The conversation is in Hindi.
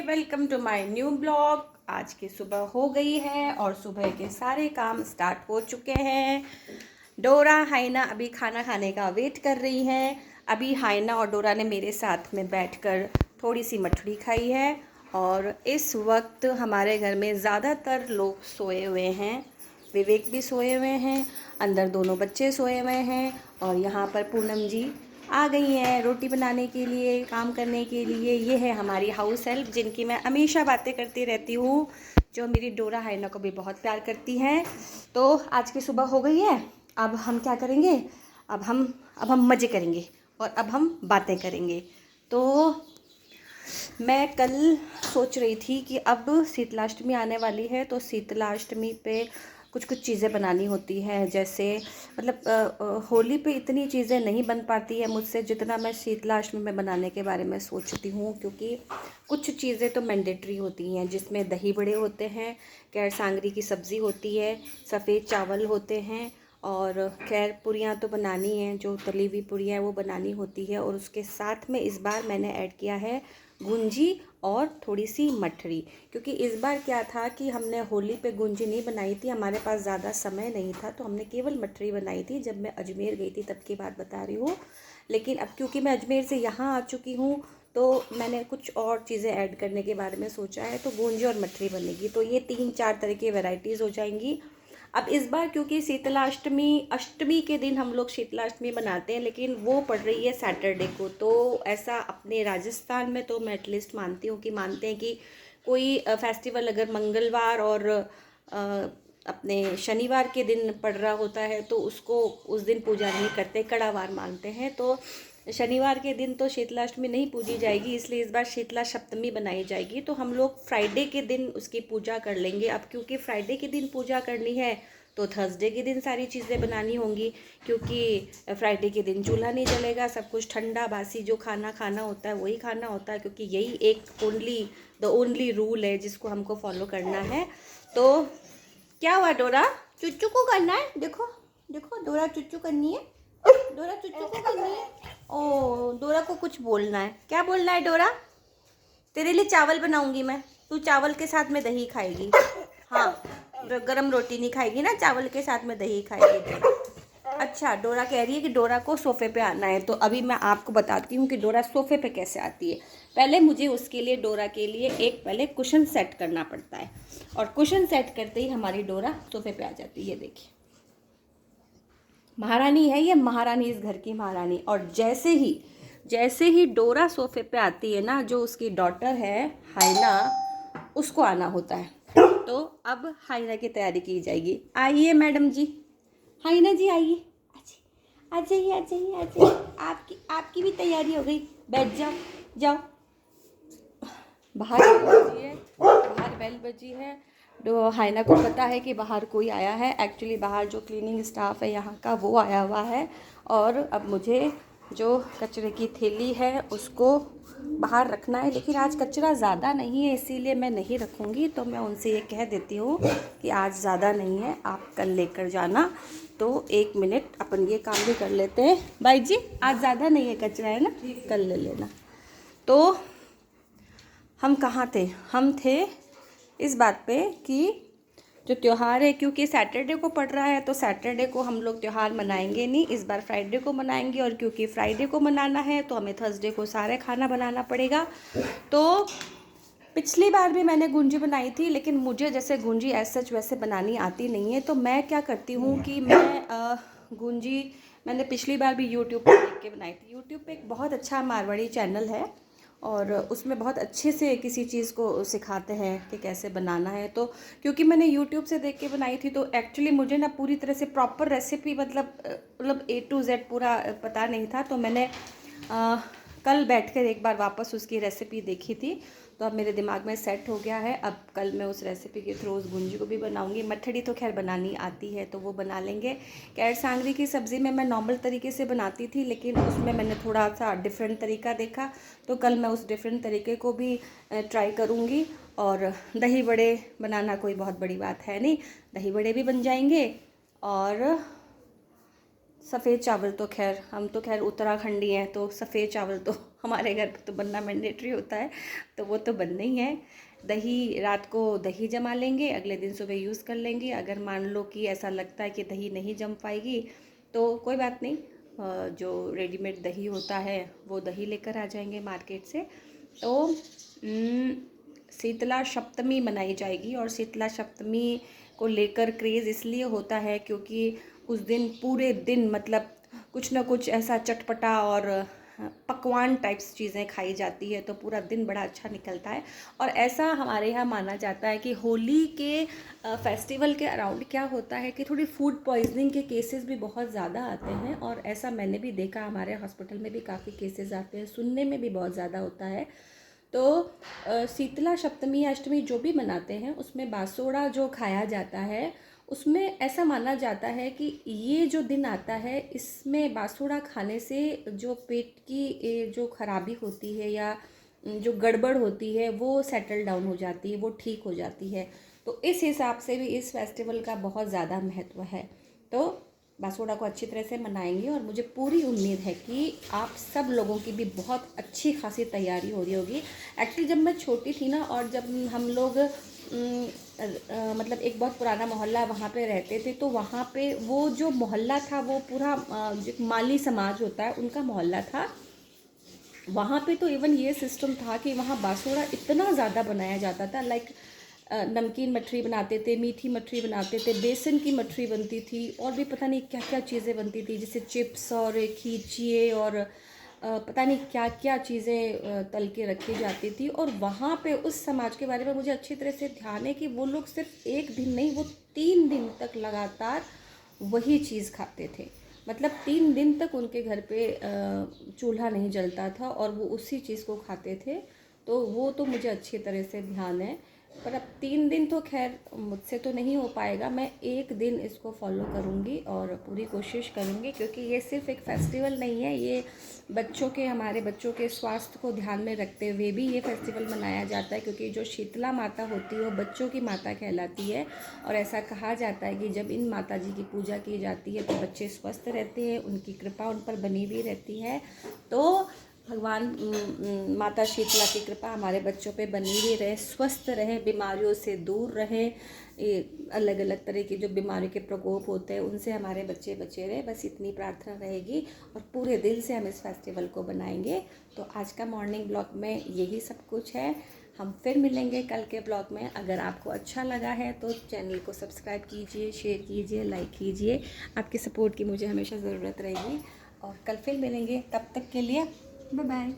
Welcome to my new blog. आज की सुबह हो गई है और सुबह के सारे काम स्टार्ट हो चुके हैं। डोरा हाइना अभी खाना खाने का वेट कर रही हैं। अभी हाइना और डोरा ने मेरे साथ में बैठकर थोड़ी सी मठड़ी खाई है और इस वक्त हमारे घर में ज़्यादातर लोग सोए हुए हैं। विवेक भी सोए हुए हैं, अंदर दोनों बच्चे सोए हुए हैं और यहाँ पर पूनम जी आ गई हैं रोटी बनाने के लिए, काम करने के लिए। ये है हमारी हाउस हेल्प जिनकी मैं हमेशा बातें करती रहती हूँ, जो मेरी डोरा हाइना को भी बहुत प्यार करती हैं। तो आज की सुबह हो गई है, अब हम क्या करेंगे, अब हम मज़े करेंगे और अब हम बातें करेंगे। तो मैं कल सोच रही थी कि अब शीतलाष्टमी आने वाली है, तो शीतलाष्टमी पे कुछ कुछ चीज़ें बनानी होती हैं। जैसे मतलब होली पे इतनी चीज़ें नहीं बन पाती है मुझसे जितना मैं शीतलाष्टमी में बनाने के बारे में सोचती हूँ, क्योंकि कुछ चीज़ें तो मैंडेटरी होती हैं, जिसमें दही बड़े होते हैं, कैर सांगरी की सब्ज़ी होती है, सफ़ेद चावल होते हैं और खैर पुरियाँ तो बनानी हैं, जो तली हुई पुरियाँ वो बनानी होती है। और उसके साथ में इस बार मैंने ऐड किया है गुंजी और थोड़ी सी मठरी, क्योंकि इस बार क्या था कि हमने होली पे गुंजी नहीं बनाई थी, हमारे पास ज़्यादा समय नहीं था, तो हमने केवल मठरी बनाई थी। जब मैं अजमेर गई थी तब की बात बता रही हूँ। लेकिन अब क्योंकि मैं अजमेर से यहाँ आ चुकी हूँ तो मैंने कुछ और चीज़ें ऐड करने के बारे में सोचा है, तो गुंजी और मठरी बनेगी। तो ये 3-4 तरह की वैरायटीज़ हो जाएंगी। अब इस बार क्योंकि शीतलाष्टमी अष्टमी के दिन हम लोग शीतलाष्टमी मनाते हैं, लेकिन वो पड़ रही है सैटरडे को, तो ऐसा अपने राजस्थान में तो मैं एटलीस्ट मानती हूँ कि मानते हैं कि कोई फेस्टिवल अगर मंगलवार और अपने शनिवार के दिन पड़ रहा होता है तो उसको उस दिन पूजा नहीं करते, कड़ावार मानते हैं। तो शनिवार के दिन तो शीतलाष्टमी नहीं पूजी जाएगी, इसलिए इस बार शीतला सप्तमी बनाई जाएगी। तो हम लोग फ्राइडे के दिन उसकी पूजा कर लेंगे। अब क्योंकि फ्राइडे के दिन पूजा करनी है तो थर्सडे के दिन सारी चीज़ें बनानी होंगी, क्योंकि फ्राइडे के दिन चूल्हा नहीं जलेगा, सब कुछ ठंडा बासी जो खाना खाना होता है वही खाना होता है, क्योंकि यही एक द ओनली रूल है जिसको हमको फॉलो करना है। तो क्या हुआ डोरा, चुच्चू को करना है, देखो देखो डोरा चुच्चू करनी है, डोरा चुच्चू को करनी है। ओ डोरा को कुछ बोलना है, क्या बोलना है डोरा? तेरे लिए चावल बनाऊंगी मैं, तू चावल के साथ में दही खाएगी। हाँ, गरम रोटी नहीं खाएगी ना, चावल के साथ में दही खाएगी डोरा। अच्छा, डोरा कह रही है कि डोरा को सोफ़े पे आना है, तो अभी मैं आपको बताती हूँ कि डोरा सोफ़े पे कैसे आती है। पहले मुझे उसके लिए डोरा के लिए एक पहले कुशन सेट करना पड़ता है, और कुशन सेट करते ही हमारी डोरा सोफ़े पे आ जाती है। ये देखिए, महारानी है ये, महारानी, इस घर की महारानी। और जैसे ही डोरा सोफ़े पे आती है ना, जो उसकी डॉटर है हाइना, उसको आना होता है। तो अब हाइना की तैयारी की जाएगी। आइए मैडम जी, हाइना जी आइए, आ जाइए आ जाइए आ जाइए, आपकी आपकी भी तैयारी हो गई, बैठ जाओ जाओ। बाहर बेल बजी है, बाहर बेल बजी है। तो हाइना को पता है कि बाहर कोई आया है। एक्चुअली बाहर जो क्लीनिंग स्टाफ है यहाँ का वो आया हुआ है, और अब मुझे जो कचरे की थैली है उसको बाहर रखना है। लेकिन आज कचरा ज़्यादा नहीं है, इसीलिए मैं नहीं रखूँगी। तो मैं उनसे ये कह देती हूँ कि आज ज़्यादा नहीं है, आप कल लेकर जाना। तो 1 मिनट अपन ये काम भी कर लेते हैं। भाई जी, आज ज़्यादा नहीं है कचरा, है ना, कल ले लेना। तो हम कहाँ थे, हम थे इस बात पे कि जो त्यौहार है, क्योंकि सैटरडे को पड़ रहा है तो सैटरडे को हम लोग त्यौहार मनाएंगे नहीं, इस बार फ्राइडे को मनाएंगे। और क्योंकि फ्राइडे को मनाना है तो हमें थर्सडे को सारे खाना बनाना पड़ेगा। तो पिछली बार भी मैंने गुंजी बनाई थी, लेकिन मुझे जैसे गुंजी एज सच वैसे बनानी आती नहीं है। तो मैं क्या करती हूँ कि मैं गुंजी मैंने पिछली बार भी यूट्यूब पर देख के बनाई थी। यूट्यूब पे एक बहुत अच्छा मारवाड़ी चैनल है और उसमें बहुत अच्छे से किसी चीज़ को सिखाते हैं कि कैसे बनाना है। तो क्योंकि मैंने यूट्यूब से देख के बनाई थी तो एक्चुअली मुझे ना पूरी तरह से प्रॉपर रेसिपी मतलब A to Z पूरा पता नहीं था। तो मैंने कल बैठकर एक बार वापस उसकी रेसिपी देखी थी, तो अब मेरे दिमाग में सेट हो गया है। अब कल मैं उस रेसिपी के थ्रू उस गुंजी को भी बनाऊंगी। मठड़ी तो खैर बनानी आती है तो वो बना लेंगे। कैर सांगरी की सब्ज़ी में मैं नॉर्मल तरीके से बनाती थी, लेकिन उसमें मैंने थोड़ा सा डिफरेंट तरीका देखा, तो कल मैं उस डिफरेंट तरीके को भी ट्राई करूँगी। और दही बड़े बनाना कोई बहुत बड़ी बात है नहीं, दही बड़े भी बन जाएंगे और सफ़ेद चावल तो खैर, हम तो खैर उत्तराखंडी हैं, तो सफ़ेद चावल तो हमारे घर पे तो बनना मैंडेटरी होता है, तो वो तो बनना ही है। दही, रात को दही जमा लेंगे, अगले दिन सुबह यूज़ कर लेंगे। अगर मान लो कि ऐसा लगता है कि दही नहीं जम पाएगी तो कोई बात नहीं, जो रेडीमेड दही होता है वो दही लेकर आ जाएंगे मार्केट से। तो शीतला सप्तमी मनाई जाएगी, और शीतला सप्तमी को लेकर क्रेज़ इसलिए होता है क्योंकि उस दिन पूरे दिन मतलब कुछ ना कुछ ऐसा चटपटा और पकवान टाइप्स चीज़ें खाई जाती है, तो पूरा दिन बड़ा अच्छा निकलता है। और ऐसा हमारे यहाँ माना जाता है कि होली के फेस्टिवल के अराउंड क्या होता है कि थोड़ी फूड पॉइजनिंग के केसेस भी बहुत ज़्यादा आते हैं, और ऐसा मैंने भी देखा, हमारे हॉस्पिटल में भी काफ़ी केसेस आते हैं, सुनने में भी बहुत ज़्यादा होता है। तो शीतला सप्तमी अष्टमी जो भी मनाते हैं उसमें बासोड़ा जो खाया जाता है, उसमें ऐसा माना जाता है कि ये जो दिन आता है इसमें बासुड़ा खाने से जो पेट की जो खराबी होती है या जो गड़बड़ होती है वो सेटल डाउन हो जाती है, वो ठीक हो जाती है। तो इस हिसाब से भी इस फेस्टिवल का बहुत ज़्यादा महत्व है। तो बासुड़ा को अच्छी तरह से मनाएंगे, और मुझे पूरी उम्मीद है कि आप सब लोगों की भी बहुत अच्छी खासी तैयारी हो रही होगी। एक्चुअली जब मैं छोटी थी ना, और जब हम लोग मतलब एक बहुत पुराना मोहल्ला वहाँ पे रहते थे, तो वहाँ पे वो जो मोहल्ला था वो पूरा जो माली समाज होता है उनका मोहल्ला था। वहाँ पे तो इवन ये सिस्टम था कि वहाँ बासुड़ा इतना ज़्यादा बनाया जाता था, लाइक नमकीन मठरी बनाते थे, मीठी मठरी बनाते थे, बेसन की मठरी बनती थी, और भी पता नहीं क्या क्या चीज़ें बनती थी, जैसे चिप्स और खींचिए और पता नहीं क्या क्या चीज़ें तल के रखी जाती थी। और वहाँ पे उस समाज के बारे में मुझे अच्छी तरह से ध्यान है कि वो लोग सिर्फ एक दिन नहीं, वो 3 दिन तक लगातार वही चीज़ खाते थे। मतलब 3 दिन तक उनके घर पे चूल्हा नहीं जलता था और वो उसी चीज़ को खाते थे। तो वो तो मुझे अच्छी तरह से ध्यान है, पर अब 3 दिन तो खैर मुझसे तो नहीं हो पाएगा। मैं एक दिन इसको फॉलो करूँगी और पूरी कोशिश करूँगी, क्योंकि ये सिर्फ एक फेस्टिवल नहीं है, ये बच्चों के, हमारे बच्चों के स्वास्थ्य को ध्यान में रखते हुए भी ये फेस्टिवल मनाया जाता है। क्योंकि जो शीतला माता होती है वो बच्चों की माता कहलाती है, और ऐसा कहा जाता है कि जब इन माता जी की पूजा की जाती है तो बच्चे स्वस्थ रहते हैं, उनकी कृपा उन पर बनी हुई रहती है। तो भगवान माता शीतला की कृपा हमारे बच्चों पे बनी हुई रहे, स्वस्थ रहे, बीमारियों से दूर रहे, अलग अलग तरह की जो बीमारी के प्रकोप होते हैं उनसे हमारे बच्चे बचे रहे, बस इतनी प्रार्थना रहेगी। और पूरे दिल से हम इस फेस्टिवल को बनाएंगे। तो आज का मॉर्निंग ब्लॉग में यही सब कुछ है। हम फिर मिलेंगे कल के ब्लॉग में। अगर आपको अच्छा लगा है तो चैनल को सब्सक्राइब कीजिए, शेयर कीजिए, लाइक कीजिए। आपकी सपोर्ट की मुझे हमेशा ज़रूरत रहेगी, और कल फिर मिलेंगे। तब तक के लिए बाय बाय।